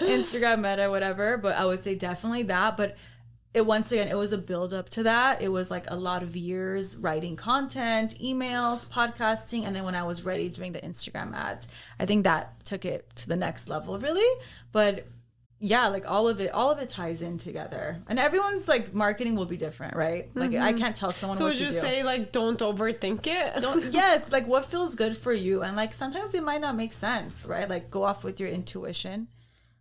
B: Instagram, Meta, whatever. But I would say definitely that. But it was a build up to that. It was like a lot of years writing content, emails, podcasting, and then when I was ready doing the Instagram ads, I think that took it to the next level, really. But yeah, like all of it ties in together, and everyone's like marketing will be different, right? Like I can't tell someone.
A: So
B: what to
A: would you say like don't overthink it?
B: Yes, like what feels good for you, and like sometimes it might not make sense, right? Like go off with your intuition.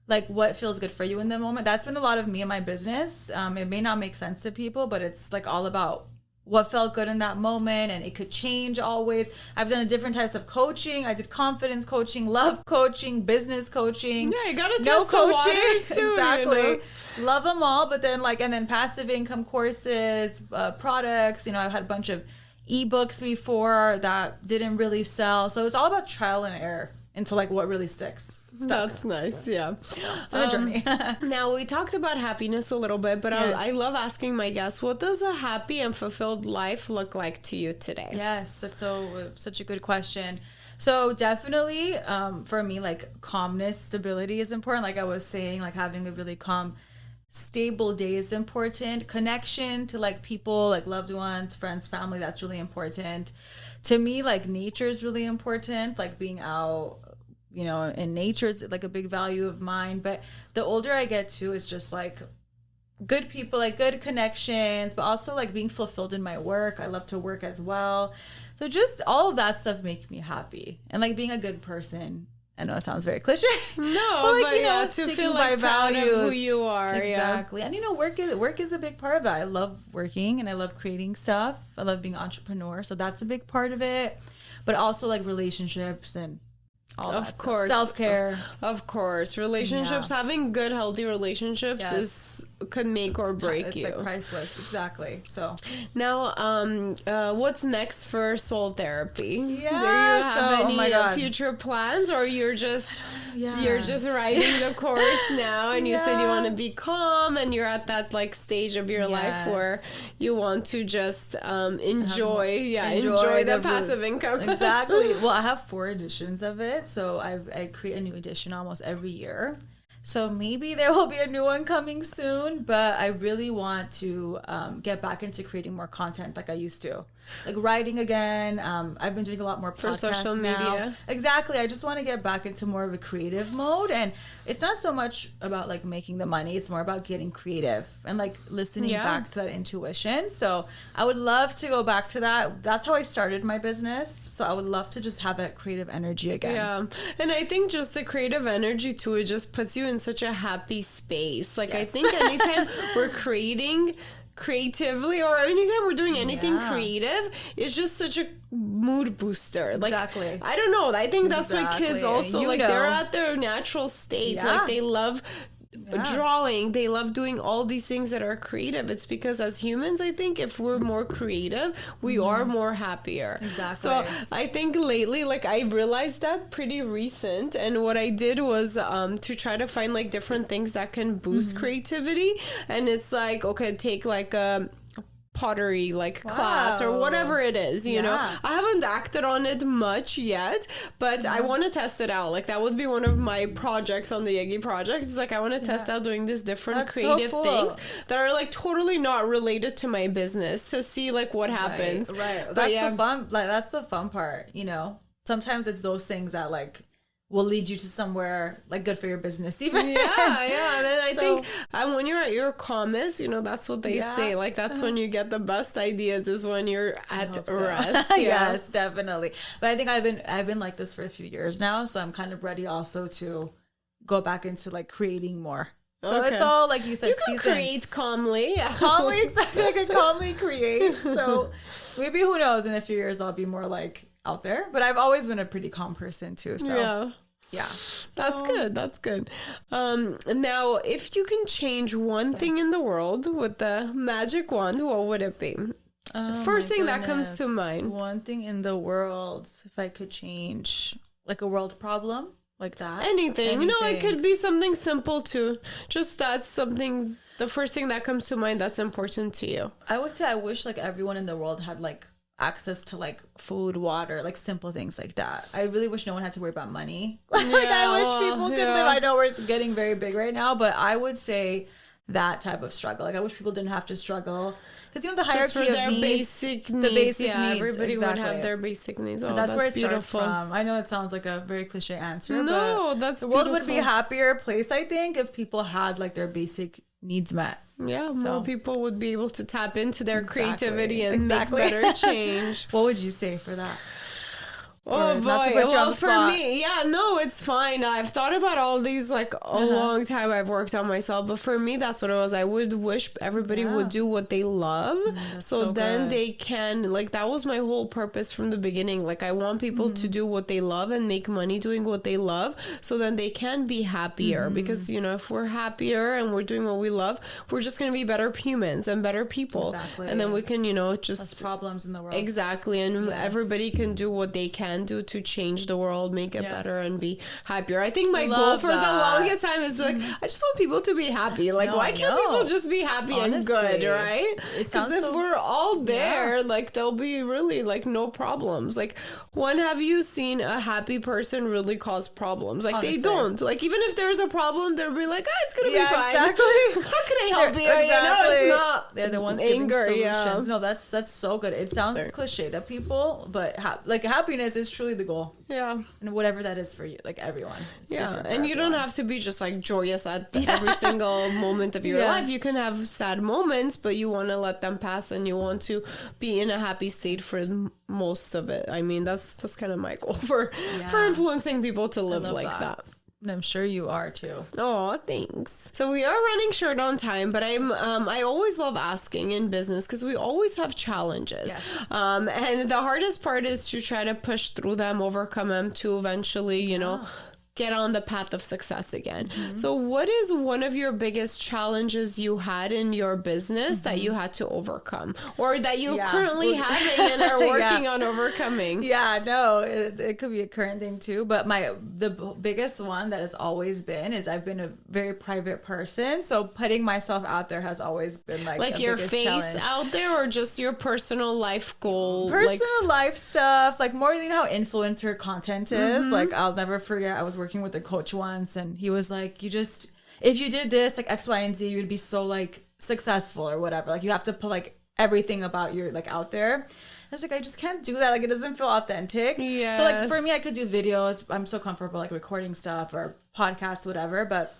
B: Like what feels good for you in the moment. That's been a lot of me and my business. It may not make sense to people, but it's like all about what felt good in that moment, and it could change always. I've done different types of coaching. I did confidence coaching, love coaching, business coaching.
A: Yeah, you gotta test the waters too.
B: Exactly.
A: You know?
B: Love them all, but then and then passive income courses, products. You know, I've had a bunch of ebooks before that didn't really sell. So it's all about trial and error into like what really sticks.
A: That's nice. Yeah.
B: It's been a journey.
A: Now we talked about happiness a little bit, but I love asking my guests, what does a happy and fulfilled life look like to you today?
B: Yes, that's such a good question. So definitely for me, like calmness, stability is important. Like I was saying, like having a really calm, stable day is important. Connection to like people, like loved ones, friends, family, that's really important. To me, like nature is really important, like being out, you know, in nature is like a big value of mine. But the older I get too, it's just like good people, like good connections, but also like being fulfilled in my work. I love to work as well. So just all of that stuff make me happy, and like being a good person. I know it sounds very cliche.
A: No,
B: but like,
A: but
B: you know,
A: to feel like proud of who you are.
B: Exactly. And you know, work is a big part of that. I love working and I love creating stuff. I love being an entrepreneur. So that's a big part of it. But also like relationships and all that
A: of course.
B: Self-care.
A: Of course. Relationships, having good, healthy relationships could make or break you.
B: It's like priceless. Exactly. So
A: now, what's next for soul therapy?
B: Yeah.
A: Do you have any future plans, or you're just writing the course now, and you said you want to be calm, and you're at that like stage of your life where you want to just enjoy the passive income.
B: Exactly. Well, I have 4 editions of it. So I create a new edition almost every year. So maybe there will be a new one coming soon, but I really want to get back into creating more content like I used to. Like writing again. I've been doing a lot more podcasts
A: for social media.
B: now. Exactly. I just want to get back into more of a creative mode. And it's not so much about like making the money. It's more about getting creative and like listening back to that intuition. So I would love to go back to that. That's how I started my business. So I would love to just have that creative energy again.
A: Yeah. And I think just the creative energy too, it just puts you in such a happy space. Like I think anytime we're creating creatively or anytime we're doing anything creative, it's just such a mood booster. Like,
B: exactly.
A: I don't know. I think that's why kids also, like, they're at their natural state. Like, they love drawing, they love doing all these things that are creative. It's because as humans, I think if we're more creative, we are more happier.
B: Exactly.
A: So I think lately, like, I realized that pretty recent, and what I did was to try to find like different things that can boost creativity. And it's like, okay, take like a pottery like class or whatever it is, you know. I haven't acted on it much yet, but I want to test it out. Like that would be one of my projects on the Yegi project. It's like I want to test out doing these different creative things that are like totally not related to my business to see like what happens.
B: Right. That's the fun. Like that's the fun part, you know. Sometimes it's those things that like will lead you to somewhere like good for your business even.
A: And then I think when you're at your calmest, you know, that's what they say, like that's when you get the best ideas, is when you're at rest.
B: Yes, definitely. But I think I've been like this for a few years now, so I'm kind of ready also to go back into like creating more. So it's all like you said,
A: you can create calmly.
B: Exactly. I can calmly create. So maybe, who knows, in a few years I'll be more like out there, but I've always been a pretty calm person too. So
A: that's good. That's good. Now, if you can change one thing in the world with the magic wand, what would it be? First thing that comes to mind.
B: One thing in the world, if I could change, like a world problem, like that.
A: Anything. No, it could be something simple too. Just that's something. The first thing that comes to mind that's important to you.
B: I would say I wish like everyone in the world had like access to like food, water, like simple things like that. I really wish no one had to worry about money. Like I wish people could live. I know we're getting very big right now, but I would say that type of struggle. Like I wish people didn't have to struggle, because you know the hierarchy
A: just for
B: of
A: their
B: needs,
A: basic needs.
B: The basic needs.
A: Everybody would have their basic needs. Oh,
B: that's where it
A: beautiful.
B: starts from. I know it sounds like a very cliche answer,
A: no,
B: but
A: that's
B: the world would be a happier place, I think, if people had like their basic needs met.
A: Yeah, more people would be able to tap into their creativity and make better change.
B: What would you say for that?
A: Oh boy, well for me, it's fine. I've thought about all these like a long time. I've worked on myself, but for me, that's what it was. I would wish everybody would do what they love, so then they can, like, that was my whole purpose from the beginning. Like, I want people to do what they love and make money doing what they love, so then they can be happier. Because, you know, if we're happier and we're doing what we love, we're just going to be better humans and better people. And then we can, you know, just
B: less problems in the world.
A: Exactly. And everybody can do what they can do to change the world, make it better, and be happier. I think my goal for the longest time is like, I just want people to be happy. Like, why can't people just be happy and good, right? Because if we're all there, like, there'll be really like no problems. Like, when have you seen a happy person really cause problems? Like, they don't. Like, even if there's a problem, they'll be like, it's gonna be fine.
B: Exactly.
A: How can I help you? You know, it's not.
B: They're the ones giving solutions. No, that's so good. It sounds cliche to people, but like happiness is truly the goal. And whatever that is for you, like everyone. It's
A: and you don't have to be just like joyous at every single moment of your life. You can have sad moments, but you want to let them pass, and you want to be in a happy state for most of it. I mean, that's kind of my goal for influencing people to live like that.
B: And I'm sure you are too.
A: Oh, thanks. So we are running short on time, but I always love asking in business, because we always have challenges. And the hardest part is to try to push through them, overcome them, to eventually, you know, get on the path of success again. So what is one of your biggest challenges you had in your business that you had to overcome, or that you currently having and are working on overcoming?
B: Yeah, no, it could be a current thing too. But the biggest one that has always been is I've been a very private person. So putting myself out there has always been like
A: your
B: biggest
A: face
B: challenge.
A: out there, or just your personal life goal?
B: Personal life stuff, like more than how influencer content is. Like I'll never forget, I was working with a coach once, and he was like, if you did this like X, Y, and Z, you'd be so like successful or whatever. Like you have to put like everything about you like out there. I was like, I just can't do that. Like it doesn't feel authentic.
A: Yes.
B: So like for me, I could do videos. I'm so comfortable like recording stuff or podcasts, whatever. But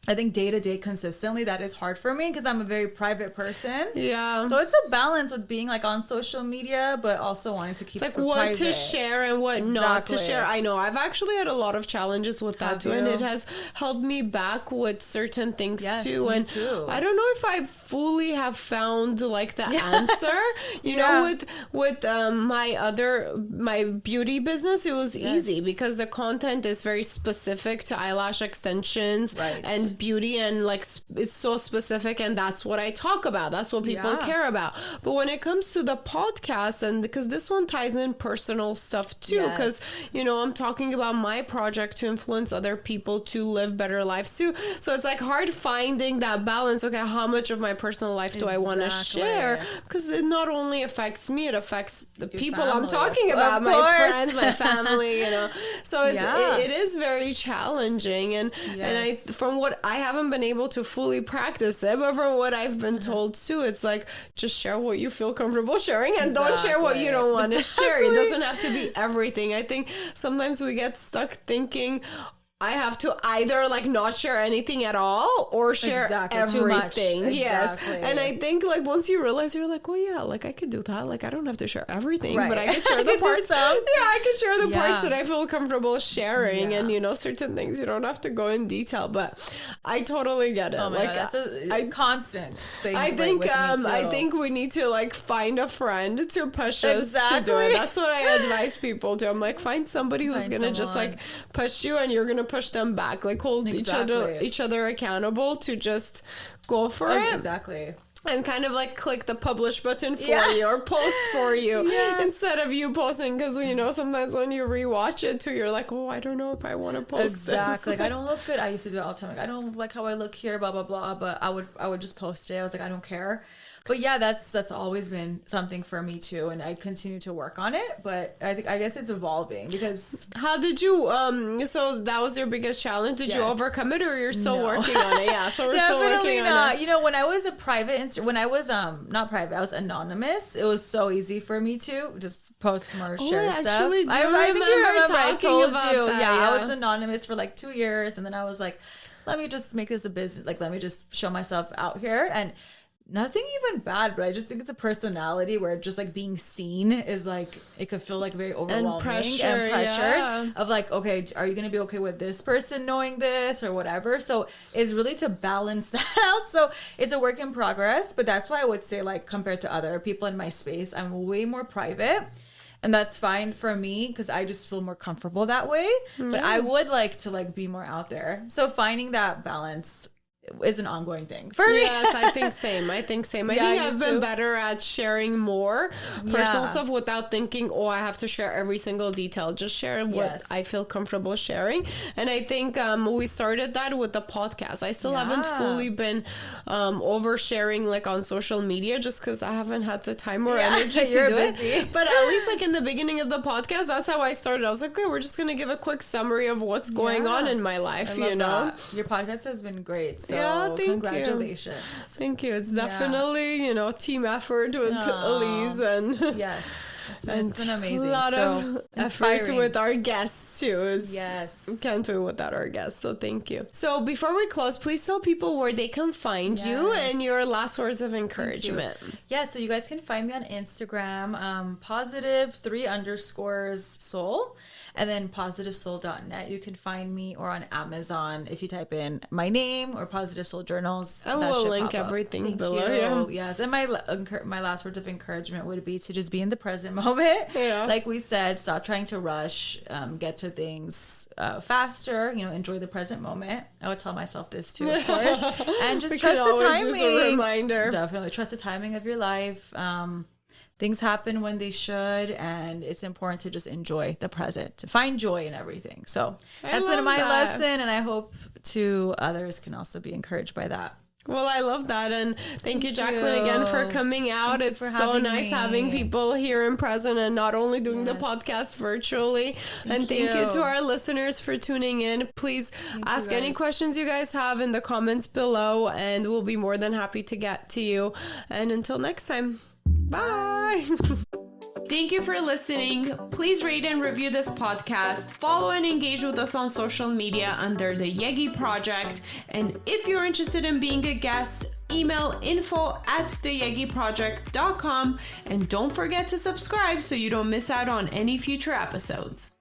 B: I think day to day consistently, that is hard for me because I'm a very private person.
A: Yeah.
B: So it's a balance with being like on social media, but also wanting to keep
A: it's like
B: it
A: what
B: private.
A: to share and what not to share. I know I've actually had a lot of challenges with that too, and it has held me back with certain things too.
B: Me
A: And
B: too.
A: I don't know if I fully have found like the answer. You know, with my beauty business, it was easy because the content is very specific to eyelash extensions and beauty, and like it's so specific, and that's what I talk about. That's what people care about. But when it comes to the podcast, and because this one ties in personal stuff too, because you know, I'm talking about my project to influence other people to live better lives too. So it's like hard finding that balance. Okay, how much of my personal life do I want to share? Because it not only affects me, it affects the people I'm talking about, my friends, my family, you know. So it is very challenging, and I, from what I haven't been able to fully practice it, but from what I've been told too, it's like just share what you feel comfortable sharing, and don't share what you don't want to share. It doesn't have to be everything. I think sometimes we get stuck thinking, I have to either like not share anything at all or share everything. Yes. And I think like once you realize, you're like, well, yeah, like I could do that. Like I don't have to share everything, but I can share the parts. I can share the parts that I feel comfortable sharing, and you know, certain things you don't have to go in detail. But I totally get it.
B: Oh my
A: like
B: God, that's a constant thing.
A: I think we need to like find a friend to push us to do it. That's what I advise people to. I'm like, find somebody who's gonna just like push you, and you're gonna push them back, like hold each other accountable to just go for it.
B: Exactly.
A: And kind of like click the publish button for you or post for you instead of you posting, because you know, sometimes when you rewatch it too, you're like, oh, I don't know if I want to post this.
B: Like I don't look good. I used to do it all the time. Like I don't like how I look here, blah blah blah. But I would just post it. I was like, I don't care. But yeah, that's always been something for me too, and I continue to work on it. But I guess it's evolving, because
A: how did you so that was your biggest challenge? Did you overcome it, or you're still working on it? Yeah, so we're still working on it.
B: You know, when I was a private when I was not private, I was anonymous. It was so easy for me to just post more, share stuff. I think you remember I told you. I was anonymous for like 2 years, and then I was like, let me just make this a business. Like, let me just show myself out here. And nothing even bad, but I just think it's a personality where just like being seen is like, it could feel like very overwhelming and pressured of like, okay, are you going to be okay with this person knowing this or whatever? So it's really to balance that out. So it's a work in progress, but that's why I would say, like, compared to other people in my space, I'm way more private. And that's fine for me because I just feel more comfortable that way. But I would like to like be more out there. So finding that balance is an ongoing thing for me.
A: Yes, I think same. I think I've been better at sharing more personal stuff without thinking, oh, I have to share every single detail. Just share what I feel comfortable sharing. And I think we started that with the podcast. I still haven't fully been oversharing like on social media, just because I haven't had the time or energy to do it. But at least like in the beginning of the podcast, that's how I started. I was like, okay, we're just gonna give a quick summary of what's going on in my life. You know,
B: your podcast has been great. So
A: congratulations. Thank you. It's definitely, you know, team effort with Elise, and
B: it's been amazing.
A: A lot of effort with our guests too. We can't do it without our guests. So thank you. So before we close, please tell people where they can find you and your last words of encouragement.
B: So you guys can find me on Instagram, +3_soul. And then positivesoul.net. You can find me, or on Amazon if you type in my name or Positive Soul Journals.
A: I will link everything below.
B: Yes, and my last words of encouragement would be to just be in the present moment.
A: Yeah.
B: Like we said, stop trying to rush, get to things faster, enjoy the present moment. I would tell myself this too, of course. And just trust the timing.
A: Just a reminder.
B: Definitely trust the timing of your life. Things happen when they should, and it's important to just enjoy the present, to find joy in everything. So that's been my lesson, and I hope others can also be encouraged by that.
A: Well, I love that. And thank you, Jacqueline, again for coming out. It's so nice having people here in present and not only doing the podcast virtually. Thank you to our listeners for tuning in. Please ask any questions you guys have in the comments below, and we'll be more than happy to get to you. And until next time, bye. Thank you for listening. Please rate and review this podcast. Follow and engage with us on social media under the Yegi Project. And if you're interested in being a guest, email info@theyegiproject.com. And don't forget to subscribe so you don't miss out on any future episodes.